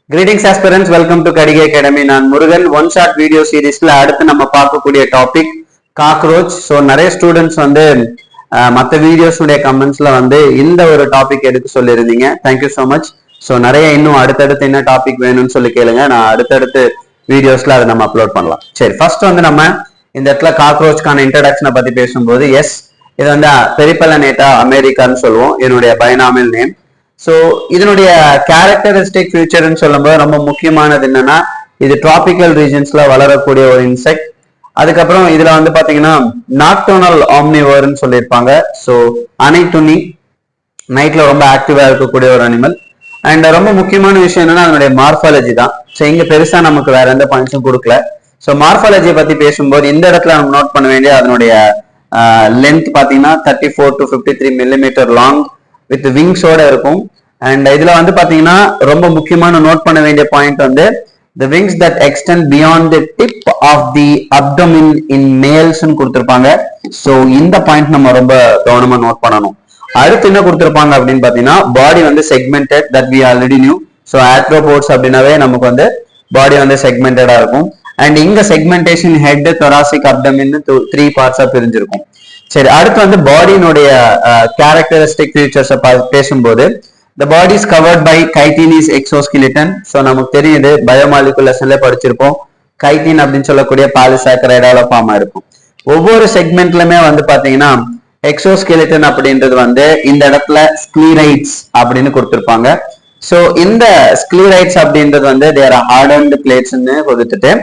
Greetings aspirants, welcome to Kadige Academy. நான் Murugan one shot video சீரீஸ்ல அடுத்து நம்ம பார்க்கக்கூடிய டாபிக் காக்ரோச். ஸோ நிறைய ஸ்டூடெண்ட்ஸ் வந்து மற்ற வீடியோஸுடைய கமெண்ட்ஸ்ல வந்து இந்த ஒரு டாபிக் எடுக்க சொல்லியிருந்தீங்க. Thank you so much. ஸோ நிறைய இன்னும் அடுத்தடுத்து என்ன டாபிக் வேணும்னு சொல்லி கேளுங்க, நான் அடுத்தடுத்து வீடியோஸ்ல அதை நம்ம அப்லோட் பண்ணலாம். சரி, ஃபர்ஸ்ட் வந்து நம்ம இந்த இடத்துல காக்ரோச்கான இன்ட்ரடக்ஷனை பத்தி பேசும்போது, எஸ், இது வந்து பெரிபலனேட்டா அமெரிக்கான்னு சொல்லுவோம், என்னுடைய பைனாமியல் நேம். ஸோ இதனுடைய கேரக்டரிஸ்டிக் ஃபியூச்சர்னு சொல்லும்போது ரொம்ப முக்கியமானது என்னன்னா, இது டிராபிக்கல் ரீஜன்ஸ்ல வளரக்கூடிய ஒரு இன்செக்ட். அதுக்கப்புறம் இதுல வந்து பாத்தீங்கன்னா நாக்டர்னல் ஆம்னிவோர்னு சொல்லியிருப்பாங்க. ஸோ அனைத்துணி, நைட்ல ரொம்ப ஆக்டிவா இருக்கக்கூடிய ஒரு அனிமல். அண்ட் ரொம்ப முக்கியமான விஷயம் என்னன்னா அதனுடைய மார்பாலஜி தான். ஸோ இங்க பெருசா நமக்கு வேற எந்த பாயிண்ட்ஸும் கொடுக்கல. ஸோ மார்பாலஜியை பத்தி பேசும்போது இந்த இடத்துல நம்ம நோட் பண்ண வேண்டிய அதனுடைய லென்த் பாத்தீங்கன்னா 34 to 53 மில்லிமீட்டர் லாங் வித் விங்ஸோட இருக்கும். அண்ட் இதுல வந்து பாத்தீங்கன்னா ரொம்ப முக்கியமான நோட் பண்ண வேண்டிய பாயிண்ட் வந்து the wings that extend beyond the tip of the abdomen in males ன்னு கொடுத்திருப்பாங்க. ஸோ இந்த பாயிண்ட் நம்ம ரொம்ப கவனமா நோட் பண்ணணும். அடுத்து என்ன கொடுத்திருப்பாங்க அப்படின்னு பாத்தீங்கன்னா, பாடி வந்து segmented, that we already knew. So arthropods அப்படின்னாவே நமக்கு வந்து பாடி வந்து செக்மெண்டடா இருக்கும். அண்ட் இங்க செக்மெண்டேஷன் ஹெட், தொராசிக், அப்டமின் 3 பார்ட்ஸா பிரிஞ்சிருக்கும். சரி, அடுத்து வந்து பாடியினுடைய கேரக்டரிஸ்டிக் ஃபீச்சர்ஸ் பேசும்போது, the body is covered by chitinous exoskeleton. So நமக்கு தெரியுது, பயோமாலிகுலர் லெசன்ல படிச்சிருப்போம், கைட்டின் அப்படின்னு சொல்லக்கூடிய பாலிசாக்கரைடால ஃபார்ம் ஆயிருக்கும். ஒவ்வொரு செக்மெண்ட்லுமே வந்து பாத்தீங்கன்னா எக்ஸோஸ்கெலிட்டன் அப்படின்றது வந்து இந்த இடத்துல ஸ்க்ளீரைட்ஸ் அப்படின்னு கொடுத்திருப்பாங்க. ஸோ இந்த ஸ்க்ளீரைட்ஸ் அப்படின்றது வந்து தேர் ஹார்டன்ட் பிளேட்ஸ்ன்னு கொடுத்துட்டு,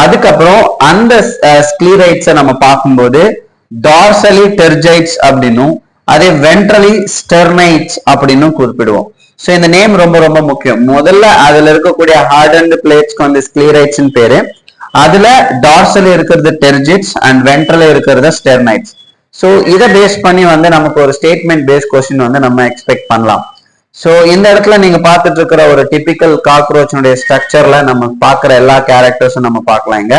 அதுக்கப்புறம் அந்த ஸ்க்ளீரைட்ஸை நம்ம பார்க்கும்போது டார்சலி டெர்ஜைட்ஸ் அப்படின்னும், அதே வென்ட்ரலி ஸ்டெர்னைட்ஸ் அப்படின்னு குறிப்பிடுவோம். ஸோ இந்த நேம் ரொம்ப ரொம்ப முக்கியம். முதல்ல அதுல இருக்கக்கூடிய ஹார்டன்ட் பிளேட்ஸ்க்கு வந்து ஸ்க்ளீரைட்ஸ் பேரு, அதுல டார்சலி இருக்கிறது டெர்ஜைட்ஸ் அண்ட் வென்ட்ரலி இருக்கிறது ஸ்டெர்னைட்ஸ். ஸோ இதை பேஸ் பண்ணி வந்து நமக்கு ஒரு ஸ்டேட்மெண்ட் பேஸ் கொஸ்டின் வந்து நம்ம எக்ஸ்பெக்ட் பண்ணலாம். ஸோ இந்த இடத்துல நீங்க பார்த்துட்டு இருக்கிற ஒரு டிபிக்கல் காக்ரோச்சினுடைய ஸ்ட்ரக்சர்ல நம்ம பார்க்குற எல்லா கேரக்டர்ஸும் நம்ம பார்க்கலாம் இங்க.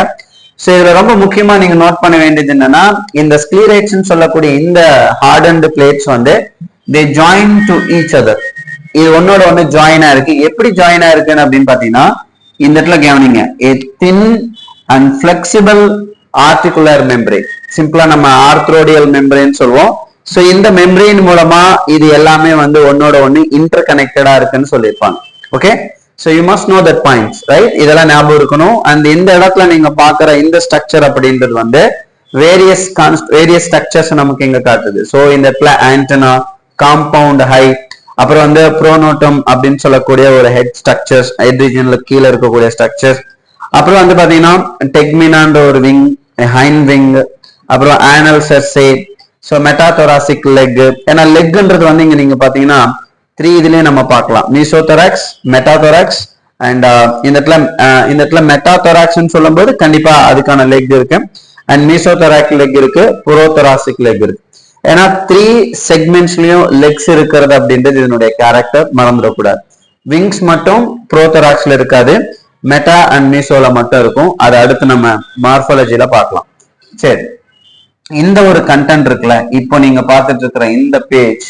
ஸோ இதுல ரொம்ப முக்கியமா நீங்க நோட் பண்ண வேண்டியது என்னன்னா, இந்த ஸ்க்ளீரைட்ஸ் சொல்லக்கூடிய இந்த ஹார்டன்ட் பிளேட்ஸ் வந்து they join to each other. இது ஒன்னோட ஒண்ணு ஜாயின் ஆயிருக்கு. எப்படி ஜாயின் ஆயிருக்குன்னு அப்படின்னு பாத்தீங்கன்னா, இந்த இடத்துல கவனிங்க, a thin and flexible articular membrane. சிம்பிளா நம்ம ஆர்த்ரோடியல் மெம்பரேன் சொல்லுவோம். ஸோ இந்த மெம்பரேன் மூலமா இது எல்லாமே வந்து ஒன்னோட ஒண்ணு இன்டர் கனெக்டடா இருக்குன்னு சொல்லியிருப்பாங்க. Okay, so you must know that points, right? இதெல்லாம் ஞாபகம் இருக்கணும். அண்ட் இந்த இடத்துல நீங்க பாக்குற இந்த ஸ்ட்ரக்சர் அப்படின்றது வந்து வேரியஸ் ஸ்ட்ரக்சர்ஸ் நமக்கு இங்க காட்டுது. ஸோ இந்த இடத்துல ஆண்டனா, காம்பவுண்ட் ஹைட், அப்புறம் வந்து ப்ரோனோட்டம் அப்படின்னு சொல்லக்கூடிய ஒரு ஹெட் ஸ்ட்ரக்சர்ஸ், ஹெட் ரீஜன்ல கீழே இருக்கக்கூடிய ஸ்ட்ரக்சர்ஸ், அப்புறம் வந்து பாத்தீங்கன்னா டெக்மினான்ற ஒரு விங், ஹைண்ட் விங், அப்புறம் ஆனல் செர்சே, ஸோ மெட்டாதொராசிக் லெக். ஏன்னா லெக்ன்றது வந்து இங்க நீங்க பாத்தீங்கன்னா 3 இதுலயே நம்ம பார்க்கலாம், மீசோதொராக்ஸ், மெட்டாதொராக்ஸ் அண்ட் இந்த இடத்துல மெட்டாதொராக்ஸ்ன்னு சொல்லும்போது கண்டிப்பா அதுக்கான லெக் இருக்கு, அண்ட் மீசோதொராக் லெக் இருக்கு, புரோதொராசிக் லெக் இருக்கு. ஏன்னா 3 செக்மெண்ட்ஸ்லயும் லெக்ஸ் இருக்கிறது அப்படின்றது இதனுடைய கேரக்டர், மறந்துடக்கூடாது. விங்ஸ் மட்டும் புரோதொராக்ஸ்ல இருக்காது, மெட்டா அண்ட் மீசோல மட்டும் இருக்கும். அதை அடுத்து நம்ம மார்பாலஜில பார்க்கலாம். சரி, இந்த ஒரு கண்டென்ட் இருக்குல்ல, இப்போ நீங்க பார்த்துட்டு இருக்கிற இந்த page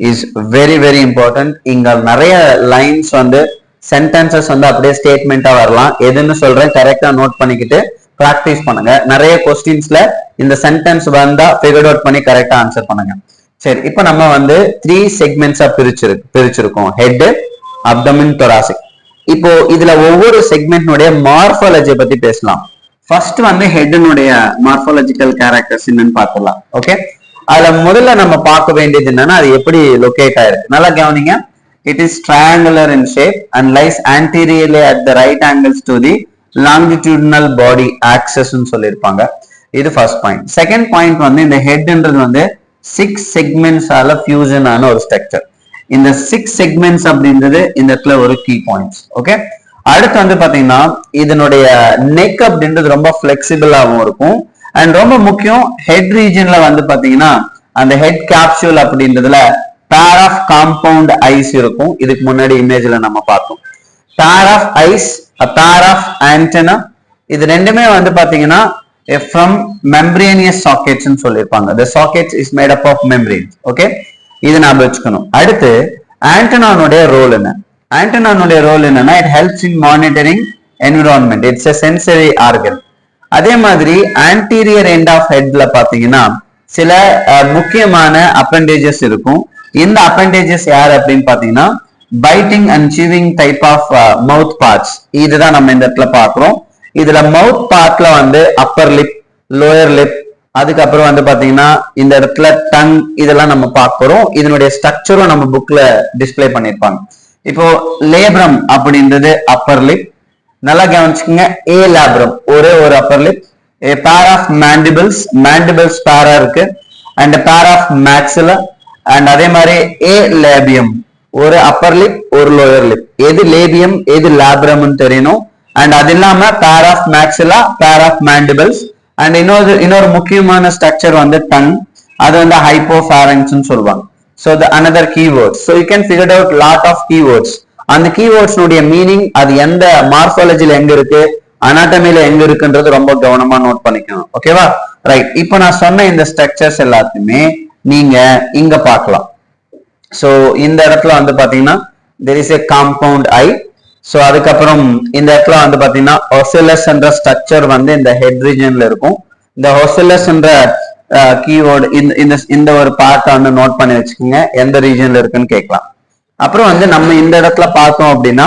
is very very important. இங்க நிறைய லைன்ஸ் வந்து சென்டென்சஸ் வந்து அப்படியே ஸ்டேட்மெண்டா வரலாம். எதுன்னு சொல்றேன், கரெக்டா நோட் பண்ணிக்கிட்டு பிராக்டிஸ் பண்ணுங்க. நிறைய கொஸ்டின்ஸ்ல இந்த சென்டென்ஸ் வந்தா ஃபிகர் அவுட் பண்ணி கரெக்டா ஆன்சர் பண்ணுங்க. சரி, இப்போ நம்ம வந்து 3 செக்மெண்ட்ஸா பிரிச்சிருக்கோம், ஹெட், அப்டமின், தொராசிக். இப்போ இதுல ஒவ்வொரு செக்மெண்ட்னுடைய மார்பாலஜியை பத்தி பேசலாம். ஃபர்ஸ்ட் வந்து ஹெட்னுடைய மார்பாலஜிக்கல் கேரக்டர்ஸ் என்னன்னு பார்க்கலாம். ஓகே, அதுல முதல்ல நம்ம பார்க்க வேண்டியது என்னன்னா, அது எப்படி லொகேட் ஆயிருக்கு. நல்லா கவனிங்க. It is triangular in shape and lies anteriorly at the right angles to the longitudinal body axis ன்னு சொல்லியிருப்பாங்க. இது ஃபர்ஸ்ட் பாயிண்ட். செகண்ட் பாயிண்ட் வந்து இந்த ஹெட்ன்றது வந்து 6 செக்மெண்ட்ஸால ஃபியூஷன் ஆன ஒரு ஸ்ட்ரக்சர். இந்த 6 செக்மெண்ட்ஸ் அப்படின்றது இந்த இடத்துல ஒரு கீ பாயிண்ட்ஸ். ஓகே, அடுத்து வந்து பாத்தீங்கன்னா இதனுடைய நெக் அப்படின்றது ரொம்ப பிளெக்சிபிளாகவும் இருக்கும். அண்ட் ரொம்ப முக்கியம், ஹெட் ரீஜன்ல வந்து பாத்தீங்கன்னா அந்த ஹெட் கேப்சூல் அப்படின்றதுல பேர் ஆஃப் காம்பவுண்ட் ஐஸ் இருக்கும். இதுக்கு முன்னாடி இமேஜ்ல நம்ம பார்த்தோம். Pair of eyes, pair of antenna, இது ரெண்டுமே வந்து பாத்தீங்கன்னா ஃப்ரம் மெம்பரேனியஸ் சாக்கெட்ஸ் சொல்லியிருப்பாங்க. the sockets is made up of membranes. Okay, இது ஞாபகம் வச்சுக்கணும். அடுத்து ஆண்டனானுடைய ரோல் என்ன? ஆண்டனானுடைய ரோல் என்னன்னா it helps in monitoring environment. It's a sensory organ. அதே மாதிரி anterior end of headல பாத்தீங்கன்னா சில முக்கியமான appendages இருக்கும். இந்த appendages யார் அப்படின்னு பாத்தீங்கன்னா biting and chewing type of mouth parts. இதுதான் நம்ம இந்த இடத்துல பாக்குறோம். இதுல mouth partல வந்து upper lip, lower lip, அதுக்கப்புறம் வந்து பாத்தீங்கன்னா இந்த இடத்துல டங், இதெல்லாம் நம்ம பார்க்கிறோம். இதனுடைய ஸ்ட்ரக்சரும் நம்ம புக்ல டிஸ்பிளே பண்ணிருப்பாங்க. இப்போ லேப்ரம் அப்படின்றது அப்பர் லிப், நல்லா கவனிச்சுக்கோங்க. ஏ லேப்ரம் ஒரே ஒரு Appar lip, a pair of mandibles, mandibles பேரா இருக்கு, and a pair of maxilla, and அதே மாதிரி ஏ லேபியம் ஒரு அப்பர் லிப் ஒரு லோயர் லிப். எது லேபியம் எது லேப்ரம்னு தெரியணும். அண்ட் அது இல்லாம pair of maxilla, pair of mandibles, and இன்னொரு முக்கியமான ஸ்ட்ரக்சர் வந்து டங், அது வந்து ஹைப்போஃபாரங்ஸ் சொல்லுவாங்க. So the another keywords, so you can figure out lot of keywords. அந்த keywords உடைய மீனிங் அது எந்த மார்ஃபாலஜில எங்க இருக்கு, அனாட்டமில எங்க இருக்குன்றது ரொம்ப கவனமா நோட் பண்ணிக்கணும். ஓகேவா? ரைட். இப்போ நான் சொன்ன இந்த ஸ்ட்ரக்சர்ஸ் எல்லாத்தையுமே நீங்க இங்க பார்க்கலாம். சோ இந்த இடத்துல வந்து பாத்தீங்கன்னா there is a compound eye. So அதுக்கப்புறம் இந்த இடத்துல வந்து பாத்தீங்கன்னா ocellus என்ற ஸ்ட்ரக்சர் வந்து இந்த ஹெட் ரீஜன்ல இருக்கும். இந்த ocellus என்ற கீவேர்டு இந்த ஒரு பார்ட்டை வந்து நோட் பண்ணி வச்சுக்கோங்க, எந்த ரீஜன்ல இருக்குன்னு கேட்கலாம். அப்புறம் வந்து நம்ம இந்த இடத்துல பார்த்தோம் அப்படின்னா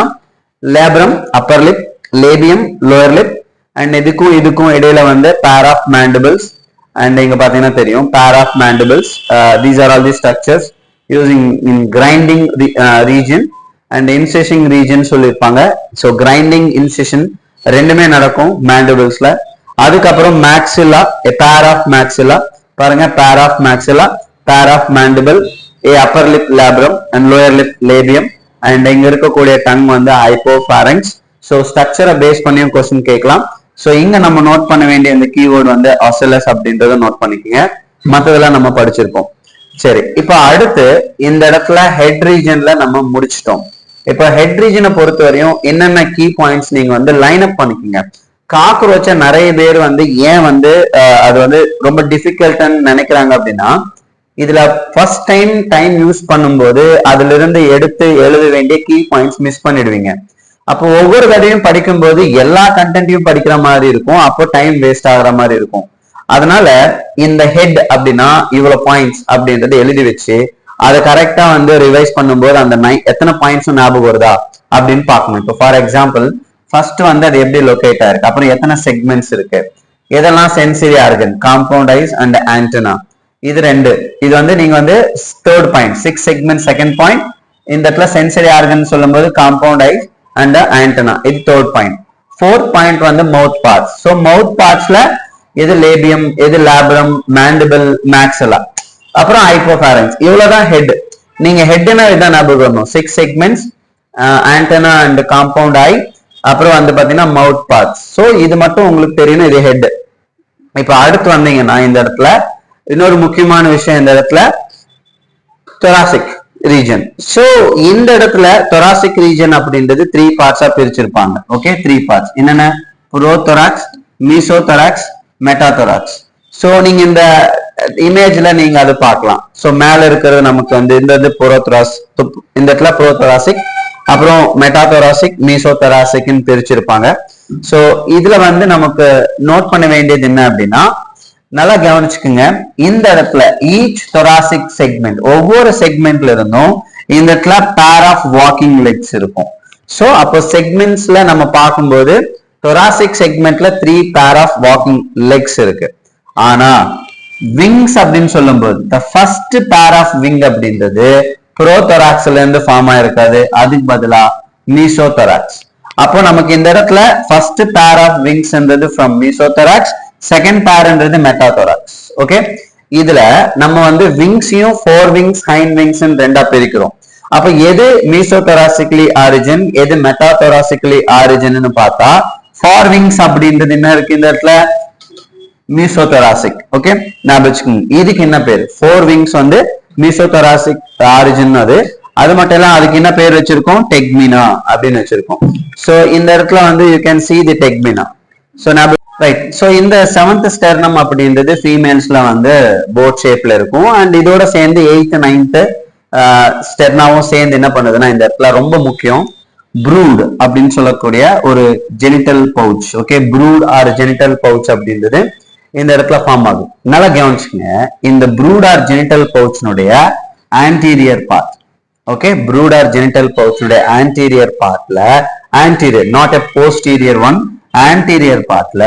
labrum Appar lip, labium lower lip, and இதுக்கும் இடையில வந்து பேர் ஆஃப் மேண்டிபிள்ஸ், அண்ட் இங்க பாத்தீங்கன்னா தெரியும் pair of mandibles. These are all the structures using in grinding region and incision region சொல்லியிருப்பாங்க. ஸோ கிரைண்டிங் இன்செஷன் ரெண்டுமே நடக்கும் மேண்டிபிள்ஸ்ல. அதுக்கப்புறம் மேக்ஸில்லா, பேர் ஆஃப் மேக்ஸில்லா பாருங்க, பேர் of maxilla, pair of mandible, a upper lip labrum and lower lip labium, and இங்க இருக்கக்கூடிய tongue வந்து hypopharynx. So ஸ்ட்ரக்சரை பேஸ் பண்ணியும் கொஸ்டின் கேட்கலாம். ஸோ இங்க நம்ம நோட் பண்ண வேண்டிய இந்த கீவேர்டு வந்து ocellus அப்படின்றத நோட் பண்ணிக்கோங்க. மற்றதெல்லாம் நம்ம படிச்சிருப்போம். சரி, இப்போ அடுத்து இந்த இடத்துல ஹெட் ரீஜன்ல நம்ம முடிச்சிட்டோம். இப்போ ஹெட் ரீஜனை பொறுத்த வரையும் என்னென்ன கீ பாயிண்ட்ஸ் நீங்க வந்து லைன் அப் பண்ணிக்கோங்க. காக்ரோச்சை நிறைய பேர் வந்து ஏன் வந்து அது வந்து ரொம்ப டிஃபிகல்ட்னு நினைக்கிறாங்க அப்படின்னா, இதுல ஃபர்ஸ்ட் டைம் யூஸ் பண்ணும்போது அதுல இருந்து எடுத்து எழுத வேண்டிய கீ பாயிண்ட்ஸ் மிஸ் பண்ணிடுவீங்க. அப்போ ஒவ்வொரு கதையும் படிக்கும்போது எல்லா கண்டென்ட்டையும் படிக்கிற மாதிரி இருக்கும், அப்போ டைம் வேஸ்ட் ஆகுற மாதிரி இருக்கும். அதனால இந்த ஹெட் அப்படின்னா இவ்வளவு பாயிண்ட்ஸ் அப்படின்றத எழுதி வச்சு அதை கரெக்டா வந்து ரிவைஸ் பண்ணும்போது அந்த எத்தனை பாயிண்ட்ஸும் ஞாபகம் வருதா அப்படின்னு பார்க்கணும். இப்போ ஃபார் எக்ஸாம்பிள் ஃபர்ஸ்ட் வந்து அது எப்படி லொகேட் ஆயிருக்கு, அப்புறம் எத்தனை செக்மெண்ட்ஸ் இருக்கு, இதெல்லாம் sensory organ, compound eyes and antenna, இது ரெண்டு. இது வந்து நீங்க வந்து third point, 6 segment second point. இந்த இடத்துல சென்சரி ஆர்கன் சொல்லும் போது காம்பவுண்ட் ஐஸ் அண்ட் ஆண்டனா, இது தேர்ட் பாயிண்ட். ஃபோர்த் பாயிண்ட் வந்து மவுத் பார்ட்ஸ். ஸோ மவுத் பார்ட்ஸ்ல எது லேபியம் எது லேப்ரம் மேண்டிபிள் மேக்ஸில்லா, அப்புறம் ஹைப்போஃபாரங்ஸ், இவ்வளவுதான் ஹெட். நீங்க ஹெட்னா இதான் ஞாபகம் வரணும், 6 செக்மெண்ட்ஸ், ஆண்டனா அண்ட் காம்பவுண்ட் ஐ, அப்புறம் வந்து பாத்தீங்கன்னா மவுத் பார்ட்ஸ். ஸோ இது மட்டும் உங்களுக்கு தெரியணும், இது ஹெட். இப்ப அடுத்து வந்தீங்கன்னா இந்த இடத்துல இன்னொரு முக்கியமான விஷயம், இந்த இடத்துல thoracic region. ஸோ இந்த இடத்துல thoracic region அப்படின்றது 3 பார்ட்ஸா பிரிச்சிருப்பாங்க. ஓகே, 3 பார்ட்ஸ் என்னென்ன? ப்ரோதொராக்ஸ், மீசோதொராக்ஸ், மெட்டாதொராக்ஸ். ஸோ நீங்க இந்த இமேஜ்ல நீங்க அது பார்க்கலாம். ஸோ மேல இருக்கிறது நமக்கு வந்து இந்த புரோதொராஸ், இந்த இடத்துல ப்ரோதொராசிக், அப்புறம் மெட்டாதொராசிக், மீசோதொராசிக்னு பிரிச்சிருப்பாங்க. ஸோ இதுல வந்து நமக்கு நோட் பண்ண வேண்டியது என்ன அப்படின்னா, நல்லா கவனிச்சுக்குங்க. இந்த இடத்துல ஈச் thoracic செக்மெண்ட், ஒவ்வொரு செக்மெண்ட்ல இருந்தும் இந்த இடத்துல பேர் ஆஃப் வாக்கிங் லெக்ஸ் இருக்கும். ஸோ அப்போ செக்மெண்ட்ஸ்ல நம்ம பார்க்கும்போது thoracic செக்மெண்ட்ல 3 pair of walking Lex இருக்கு. ஆனா விங்ஸ் அப்படின்னு சொல்லும்போது the first pair of wing அப்படின்றது ப்ரோதொராக்ஸ்ல இருந்து ஃபார்ம் ஆயிருக்காது, அதுக்கு பதிலா மீசோதொராக்ஸ். அப்போ நமக்கு இந்த இடத்துல ஃபர்ஸ்ட் பேர் ஆஃப் விங்ஸ்ன்றது ஃப்ரம் மீசோதொராக்ஸ், செகண்ட் பேர்ன்றது மெட்டாதொராக்ஸ். ஓகே, இதுல நம்ம வந்து விங்ஸையும் 4 விங்ஸ் ஹைண்ட் விங்ஸ் ரெண்டா பிரிக்கிறோம். அப்ப எது மீசோதொராசிக்லி ஆரிஜின் எது மெட்டாதொராசிக்லி ஆரிஜின்னு பார்த்தா 4 விங்ஸ் அப்படின்றது என்ன இருக்கு இந்த இடத்துல? மீசோதொராசிக். ஓகே, ஞாபகம் வச்சுக்கோங்க. இதுக்கு என்ன பேர்? 4 விங்ஸ் வந்து மீசோதொராசிக் ஆரிஜின். அது மட்டும் இல்ல, அதுக்கு என்ன பேர் வச்சிருக்கோம்? டெக்மினா அப்படின்னு வச்சிருக்கோம். சோ இந்த இடத்துல வந்து you can see the tegmina. So right. So இந்த 7th ஸ்டெர்னம் அப்படின்றது ஃபீமேல்ஸ்ல வந்து போட் ஷேப்ல இருக்கும். அண்ட் இதோட சேர்ந்து 8th 9th ஸ்டெர்னாவும் சேர்ந்து என்ன பண்ணுதுன்னா இந்த இடத்துல ரொம்ப முக்கியம், ப்ரூட் அப்படின்னு சொல்லக்கூடிய ஒரு genital pouch. Okay, brood or genital pouch அப்படின்றது இந்த இடத்துல ஃபார்ம் ஆகும். நல்லா கவனிச்சுங்க, இந்த ப்ரூட் ஆர் ஜெனிட்டல் பவுச்னுடைய anterior part. Okay, brood or genital பவுச்னுடைய ஆன்டீரியர் பார்ட்ல, anterior not a posterior one, anterior பார்ட்ல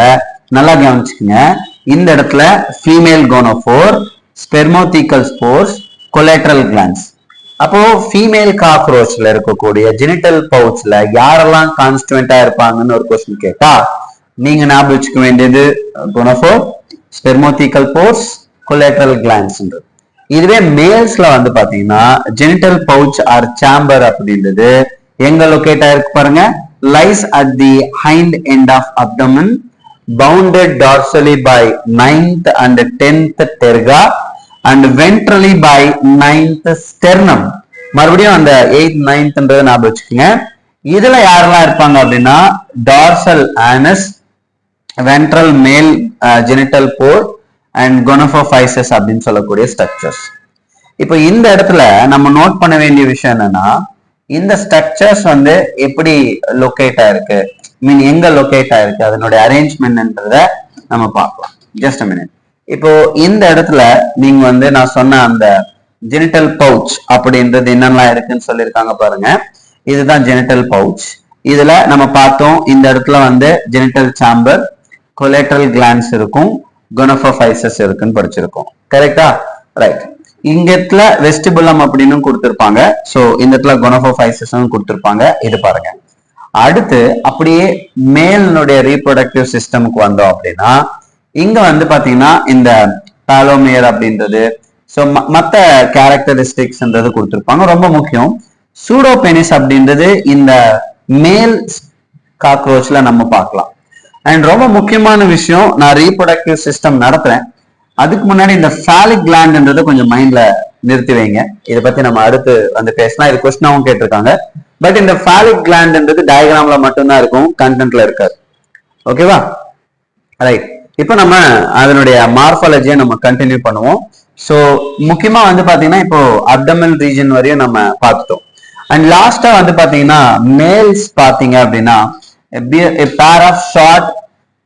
நல்லா கவனிச்சுக்கங்க, இந்த இடத்துல female gonophore, spermathecal spores, collateral glands. அப்போ ஃபீமேல் காக்ரோச்ல இருக்கக்கூடிய ஜெனிட்டல் பவுச்ல யாரெல்லாம் கான்ஸ்டுவெண்டா இருப்பாங்கன்னு ஒரு கொஸ்டின் கேட்டா நீங்க ஞாபகம் வச்சுக்க வேண்டியது கோனோஃபோர், ஸ்பெர்மோதீக்கல் போர்ஸ், கொலேட்ரல் கிளான்ஸ். இதுவே மேல்ஸ்ல வந்து பாத்தீங்கன்னா ஜெனிட்டல் பவுச் ஆர் சாம்பர் அப்படின்றது எங்க லொகேட் ஆயிருக்கு பாருங்க, lies at the hind end of abdomen, bounded dorsally by 9th and 10th terga and ventrally by 9th sternum. மறுபடியும் அந்த 8th 9th ஞாபகம் வச்சுக்கோங்க. இதுல யாரெல்லாம் இருப்பாங்க அப்படின்னா dorsal anus, ventral male genital pore and gonopophysis அப்படின்னு சொல்லக்கூடிய ஸ்ட்ரக்சர்ஸ். இப்போ இந்த இடத்துல நம்ம நோட் பண்ண வேண்டிய விஷயம் என்னன்னா, இந்த ஸ்ட்ரக்சர்ஸ் வந்து எப்படி லொகேட் ஆயிருக்கு, மீன் எங்க லொகேட் ஆயிருக்கு, அதனுடைய அரேஞ்ச்மெண்ட்ன்றத நம்ம பார்க்கலாம். Just a minute. இப்போ இந்த இடத்துல நீங்க வந்து நான் சொன்ன அந்த ஜெனிட்டல் பவுச் அப்படின்றது என்னெல்லாம் இருக்குன்னு சொல்லியிருக்காங்க பாருங்க. இதுதான் ஜெனிட்டல் பவுச். இதுல நம்ம பார்த்தோம், இந்த இடத்துல வந்து ஜெனிட்டல் சாம்பர், கொலேட்ரல் கிளான்ஸ் இருக்கும், கோனோபோஃபைசஸ் இருக்குன்னு படிச்சிருக்கோம். கரெக்டா? ரைட். இங்க இடத்துல வெஸ்டிபுலம் அப்படின்னு கொடுத்திருப்பாங்க. சோ இந்த இடத்துல கோனோபோஃபைசஸ் கொடுத்திருப்பாங்க. இது பாருங்க. அடுத்து அப்படியே மேலுடைய ரீப்ரொடக்டிவ் சிஸ்டமுக்கு வந்தோம் அப்படின்னா இங்க வந்து பாத்தீங்கன்னா இந்த பாலோமியர் அப்படின்றது, சோ மத்த கேரக்டரிஸ்டிக்ஸ்ன்றது கொடுத்திருப்பாங்க. ரொம்ப முக்கியம், சூடோபெனிஸ் அப்படின்றது இந்த மேல் காக்ரோச்ல நம்ம பார்க்கலாம். அண்ட் ரொம்ப முக்கியமான விஷயம், நான் ரீப்ரொடக்டிவ் சிஸ்டம் நடத்துறேன், அதுக்கு முன்னாடி இந்த ஃபாலிக் கிளாண்ட்ன்றதை கொஞ்சம் மைண்ட்ல நிறுத்தி வைங்க. இதை பத்தி நம்ம அடுத்து வந்து பேசலாம். இது கொஸ்டினாவும் கேட்டிருக்காங்க. பட் இந்த ஃபாலிக் கிளாண்ட்ன்றது டயக்ராம்ல மட்டும்தான் இருக்கும், கண்டென்ட்ல இருக்காது. ஓகேவா? ரைட். இப்போ நம்ம அதனுடைய மார்பாலஜியை நம்ம கண்டினியூ பண்ணுவோம். ஸோ முக்கியமா வந்து பாத்தீங்கன்னா இப்போ அப்டமன் ரீஜன் வரையும் நம்ம பார்த்துட்டோம். அண்ட் லாஸ்டா வந்து பாத்தீங்கன்னா மேல்ஸ் பாத்தீங்க அப்படின்னா a pair of short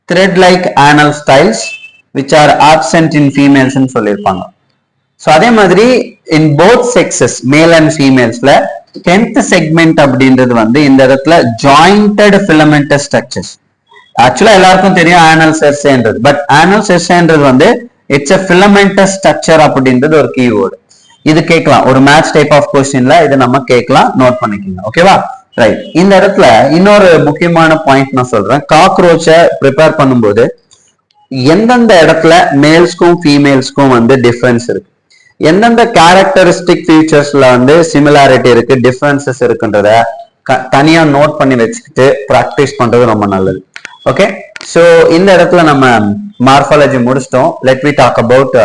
thread like anal styles which are absent in females ன்னு சொல்லியிருப்பாங்க. ஸோ அதே மாதிரி in both sexes male and femalesல 10th segment அப்படின்றது வந்து இந்த இடத்துல jointed filamentous structures. ஆக்சுவலா எல்லாருக்கும் தெரியும் ஆனல் செர்சேன்றது, பட் ஆனல் செர்சேன்றது வந்து இட்ஸ் a filamentous structure அப்படின்றது ஒரு கீவேர்டு. இது கேட்கலாம் ஒரு மேட்ச் டைப் ஆஃப் கொஸ்டின்ல, இது நம்ம கேட்கலாம், நோட் பண்ணிக்கோங்க. ஓகேவா? ரைட். இந்த இடத்துல இன்னொரு முக்கியமான பாயிண்ட் நான் சொல்றேன். காக்ரோச்சை ப்ரிப்பேர் பண்ணும்போது எந்தெந்த இடத்துல மேல்ஸ்க்கும் ஃபீமேல்ஸ்க்கும் வந்து டிஃபரன்ஸ் இருக்கு, எந்தெந்த கேரக்டரிஸ்டிக் ஃபீச்சர்ஸ்ல வந்து சிமிலாரிட்டி இருக்கு, டிஃபரன்சஸ் இருக்குன்றத தனியா நோட் பண்ணி வச்சுக்கிட்டு ப்ராக்டிஸ் பண்றது ரொம்ப நல்லது. ஓகே, ஸோ இந்த இடத்துல நம்ம மார்பாலஜி முடிச்சிட்டோம். Let we talk about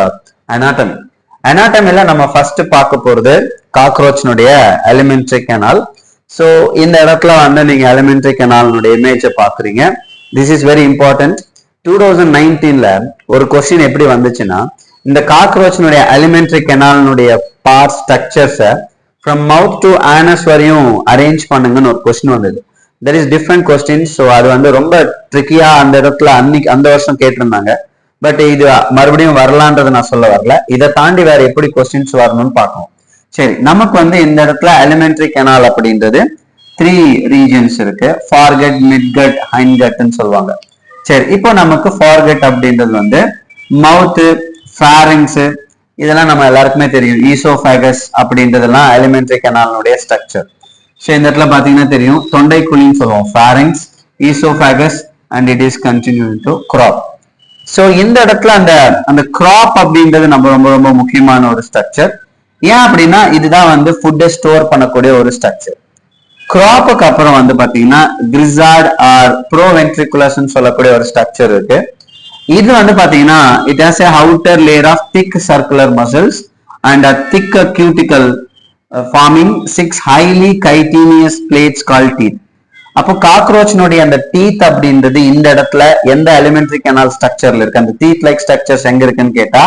anatomy. அனாட்டமில நம்ம ஃபர்ஸ்ட் பார்க்க போறது காக்ரோச்னுடைய எலிமெண்ட்ரி கெனால். ஸோ இந்த இடத்துல வந்து நீங்க எலிமெண்ட்ரி கெனால்னுடைய இமேஜை பாக்குறீங்க. This is very important. 2019ல ஒரு கொஸ்டின் எப்படி வந்துச்சுன்னா, இந்த காக்ரோச்னுடைய எலிமெண்ட்ரி கெனால்னுடைய பார்ட் ஸ்ட்ரக்சர்ஸை ஃப்ரம் மவுத் டு ஆனஸ் வரையும் அரேஞ்ச் பண்ணுங்கன்னு ஒரு கொஸ்டின் வந்தது. There is different questions. So அது வந்து ரொம்ப ட்ரிக்கியா அந்த இடத்துல அன்னைக்கு அந்த வருஷம் கேட்டிருந்தாங்க. பட் இது மறுபடியும் வரலான்றதை நான் சொல்ல வரல, இதை தாண்டி வேற எப்படி கொஸ்டின்ஸ் வரணும்னு பார்க்கணும். சரி, நமக்கு வந்து இந்த இடத்துல எலிமெண்ட்ரி கெனால் அப்படின்றது 3 ரீஜன்ஸ் இருக்கு. ஃபார்கட், மிட்கட், ஹைண்ட்கட்னு சொல்லுவாங்க. சரி, இப்போ நமக்கு ஃபார்கட் அப்படின்றது வந்து மவுத், ஃபேரிங்ஸ், இதெல்லாம் நம்ம எல்லாருக்குமே தெரியும். ஈசோஃபேகஸ் அப்படின்றதெல்லாம் எலிமெண்ட்ரி கெனால்னுடைய ஸ்ட்ரக்சர். ஸோ இந்த இடத்துல பாத்தீங்கன்னா தெரியும், தொண்டை குழின்னு சொல்லுவோம், pharynx, oesophagus and it is continue to crop. So இந்த இடத்துல அந்த கிராப் அப்படின்றது நம்ம ரொம்ப ரொம்ப முக்கியமான ஒரு ஸ்ட்ரக்சர். ஏன் அப்படின்னா இதுதான் வந்து ஃபுட்டை ஸ்டோர் பண்ணக்கூடிய ஒரு ஸ்ட்ரக்சர். கிராப்புக்கு அப்புறம் வந்து பாத்தீங்கன்னா கிரிசார்ட் ஆர் ப்ரோவென்ட்ரிகுலஸ் சொல்லக்கூடிய ஒரு ஸ்ட்ரக்சர் இருக்கு. இது வந்து பாத்தீங்கன்னா it has a outer layer of thick circular muscles and a thick cuticle forming 6 highly chitinous plates called teeth. அப்போ காக்ரோச்னுடைய அந்த டீத் அப்படின்றது இந்த இடத்துல எந்த எலிமெண்ட்ரி கெனால் ஸ்ட்ரக்சர்ல இருக்கு, அந்த டீத் லைக் ஸ்ட்ரக்சர்ஸ் எங்க இருக்குன்னு கேட்டா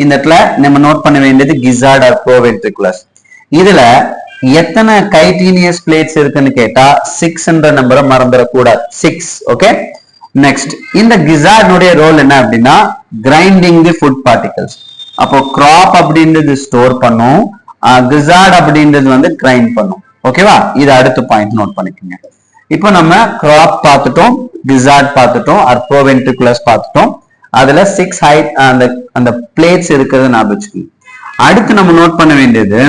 இந்த இடத்துல நம்ம நோட் பண்ண வேண்டியது கிசார்ட் ஆர் ப்ரோவென்ட்ரிகுலஸ். இதுல எத்தனை கைட்டீனியஸ் பிளேட்ஸ் இருக்குன்னு கேட்டா 6ன்ற நம்பரை மறந்துடக்கூடாது 6. ஓகே, நெக்ஸ்ட் இந்த கிசார்டுடைய ரோல் என்ன அப்படின்னா கிரைண்டிங் தி ஃபுட் பார்ட்டிகல்ஸ். அப்போ கிராப் அப்படின்றது ஸ்டோர் பண்ணும், கிசார்ட் அப்படின்றது வந்து கிரைண்ட் பண்ணும். ஓகேவா, இது அடுத்த பாயிண்ட் நோட் பண்ணிக்கோங்க. இப்போ நம்ம கிராப் பார்த்துட்டோம், கிசார்ட் பார்த்துட்டோம், அர்போவென்ட்ரிகுலஸ் பார்த்துட்டோம். அதுல 6 ஹைட் அந்த பிளேட்ஸ் இருக்கிறது ஞாபகம் வச்சுக்கோங்க. அடுத்து நம்ம நோட் பண்ண வேண்டியது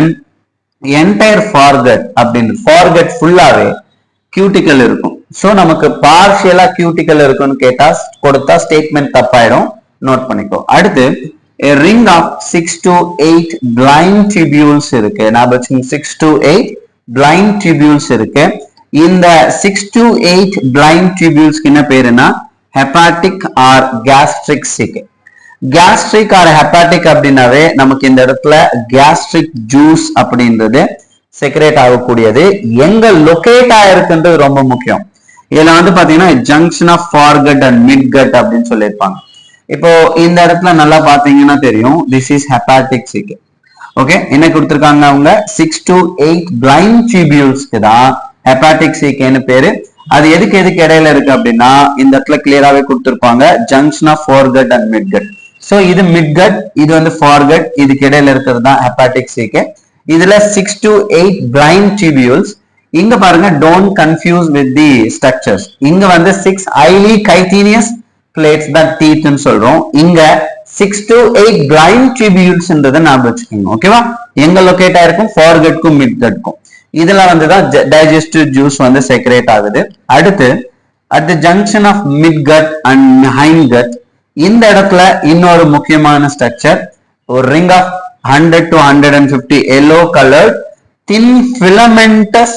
என்டையர் ஃபார்கட் அப்படின்னு, ஃபார்கட் ஃபுல்லாவே கியூட்டிக்கல் இருக்கும். சோ நமக்கு பார்ஷியலா கியூட்டிக்கல் இருக்குன்னு கேட்டா கொடுத்தா ஸ்டேட்மெண்ட் தப்பாயிடும், நோட் பண்ணிக்கோ. அடுத்து a ring of 6 to 8 blind tubules இருக்கு. ஞாபகம் வச்சுக்கோங்க, 6 to 8 blind tubules இருக்கு. இந்த 6 to 8 blind tubules என்ன பேருனா hepatic or gastric sick. gastric or hepatic அப்படின்னாவே நமக்கு இந்த இடத்துல gastric juice அப்படின்றது செக்ரேட் ஆகக்கூடியது. எங்க லொகேட் ஆயிருக்குன்றது ரொம்ப முக்கியம். இதுல வந்து பாத்தீங்கன்னா junction of foregut and midgut அப்படின்னு சொல்லியிருப்பாங்க. இப்போ இந்த இடத்துல நல்லா பாத்தீங்கன்னா தெரியும், this is hepatic caeca. Okay, என்ன கொடுத்திருக்காங்க அவங்க 6 to 8 பிளைண்ட் டியூபியூல்ஸ்க்கு தான் ஹெப்பாட்டிக் சிக்னு பேரு. அது எதுக்கு இடையில இருக்கு அப்படின்னா இந்த இடத்துல கிளியராவே கொடுத்திருப்பாங்க, junction of foregut and midgut. So இது மிட்கட், இது வந்து ஃபார்கட், இதுக்கு இடையில இருக்கிறது தான் ஹெப்பாட்டிக் சிக். இதுல 6 to 8 பிளைண்ட் டியூபியூல்ஸ். இங்க பாருங்க, don't confuse with the structures. இங்க வந்து 6 ஹைலி கைட்டீனியஸ் பிளேட்ஸ் தான் டீத்னு சொல்றோம். இங்க 6 to 8 பிளைண்ட் டியூபியூல்ஸ்ன்றதை ஞாபகம் வச்சுக்கோங்க. ஓகேவா, எங்க லொகேட் ஆயிருக்கும் ஃபார்கட்க்கும் மிட்கட்க்கும். இதுல வந்துதான் டைஜஸ்டிவ் ஜூஸ் வந்து செக்ரேட் ஆகுது. அடுத்து at the junction of midgut and hindgut, இந்த இடத்துல இன்னொரு முக்கியமான ஸ்ட்ரக்சர், ஒரு ring of 100 to 150 yellow colored thin filamentous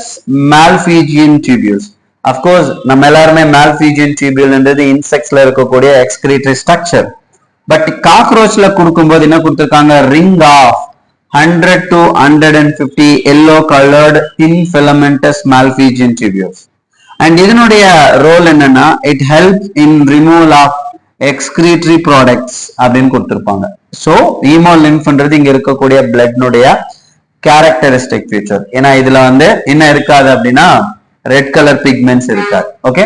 malphigian tubules. Of course நம்ம எல்லாருமே malphigian tubule என்றது இன்செக்ட்ஸ்ல இருக்கக்கூடிய எக்ஸ்கிரீட்டரி ஸ்ட்ரக்சர். பட் காக்ரோச்ல கொடுக்கும்போது என்ன கொடுத்திருக்காங்க, ring of 100 to 150 yellow colored thin filamentous malphigian tubules. And இதனுடைய ரோல் என்னன்னா it helps in removal of excretory products அப்படின்னு கொடுத்திருப்பாங்க. சோ ஹீமோலிம்ஃப்ன்றது இங்க இருக்கக்கூடிய பிளட்னுடைய கேரக்டரிஸ்டிக் ஃபீச்சர். ஏன்னா இதுல வந்து என்ன இருக்காது அப்படின்னா ரெட் கலர் பிக்மெண்ட்ஸ் இருக்காது. ஓகே,